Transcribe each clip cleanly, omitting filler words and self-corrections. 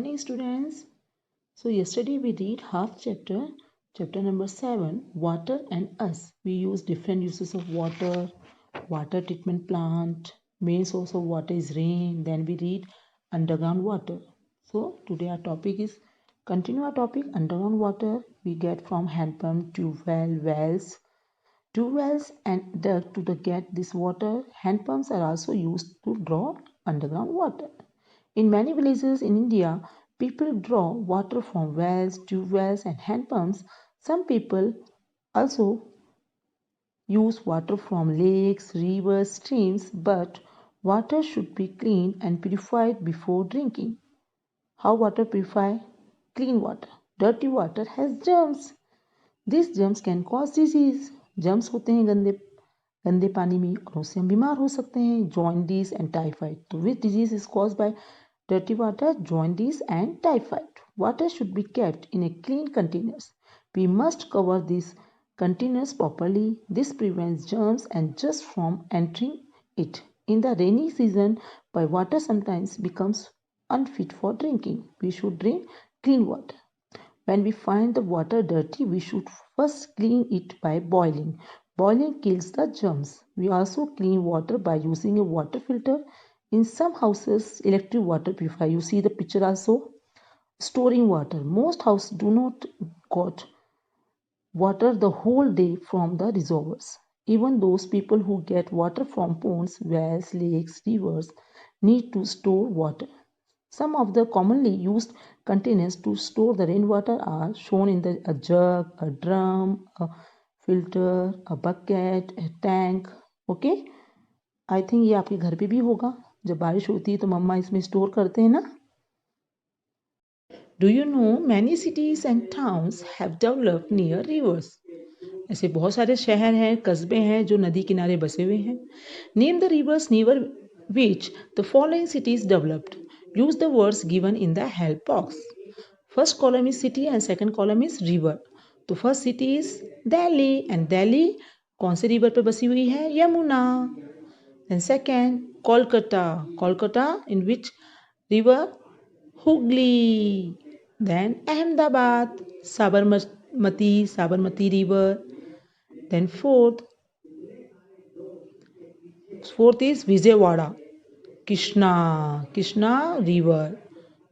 morning, students. So yesterday we read half chapter number 7, water and us. We use different uses of water, water treatment plant, main source of water is rain. Then we read underground water. So today our topic is continue our topic underground water. We get from hand pump, tube well, wells. Tube wells and to get this water. Hand pumps are also used to draw underground water. In many villages in India, people draw water from wells, tube wells, and hand pumps. Some people also use water from lakes, rivers, streams, but water should be clean and purified before drinking. How water purify? Clean water. Dirty water has germs. These germs can cause disease. Germs होते हैं गंदे गंदे पानी में और उससे हम बीमार हो सकते हैं. Jaundice and typhoid. तो which disease is caused by dirty water? Jaundice and typhoid. Water should be kept in a clean containers. We must cover these containers properly. This prevents germs and dust from entering it. In the rainy season, water sometimes becomes unfit for drinking. We should drink clean water. When we find the water dirty, we should first clean it by boiling. Boiling kills the germs. We also clean water by using a water filter. In some houses, electric water purifier. You see the picture also. Storing water. Most houses do not got water the whole day from the reservoirs. Even those people who get water from ponds, wells, lakes, rivers need to store water. Some of the commonly used containers to store the rainwater are shown in a jug, a drum, a filter, a bucket, a tank. Okay? I think ये आपके घर पे भी होगा. जब बारिश होती है तो मम्मा इसमें स्टोर करते हैं ना. Do you know many cities and towns have developed near rivers? ऐसे बहुत सारे शहर हैं, कस्बे हैं जो नदी किनारे बसे हुए हैं. Name the rivers near which the following cities developed. Use the words given in the help box. First column is city and second column is river. तो first city is Delhi and Delhi कौन से river पे बसी हुई है? Yamuna. And second Kolkata. Kolkata in which river? Hooghly. Then Ahmedabad, Sabarmati river. Then fourth is Vijayawada, Krishna river.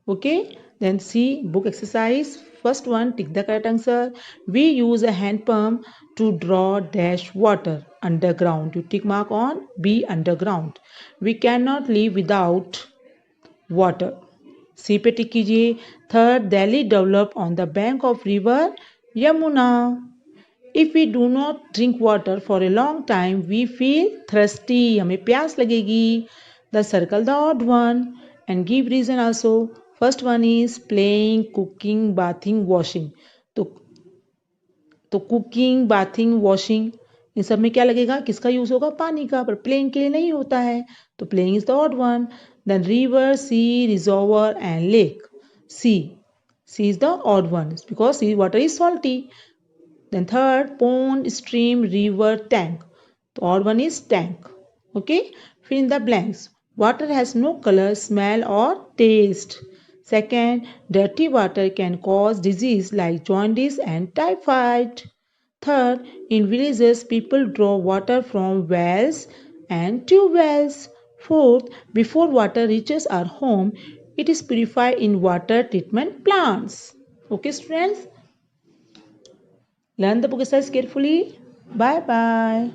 Okay. Then see book exercise. First one, tick the correct answer. We use a hand pump to draw dash water underground. You tick mark on B, underground. We cannot live without water. सी पे tick कीजिए. Third, Delhi develop on the bank of river Yamuna. If we do not drink water for a long time we feel thirsty. हमें प्यास लगेगी. The circle the odd one and give reason also. First one is playing, cooking, bathing, washing. तो cooking, bathing, washing इन सब में क्या लगेगा? किसका यूज होगा? पानी का. पर प्लेइंग के लिए नहीं होता है तो playing is the odd one. Then river, sea, reservoir and lake. Sea is the odd one because sea water is salty. Then third, pond, stream, river, tank. The odd one is tank. Okay? Fill in the blanks. Water has no color, smell or taste. Second, dirty water can cause disease like jaundice and typhoid. Third, in villages people draw water from wells and tube wells. Fourth, before water reaches our home, it is purified in water treatment plants. Okay, students? Learn the book exercise carefully. Bye-bye.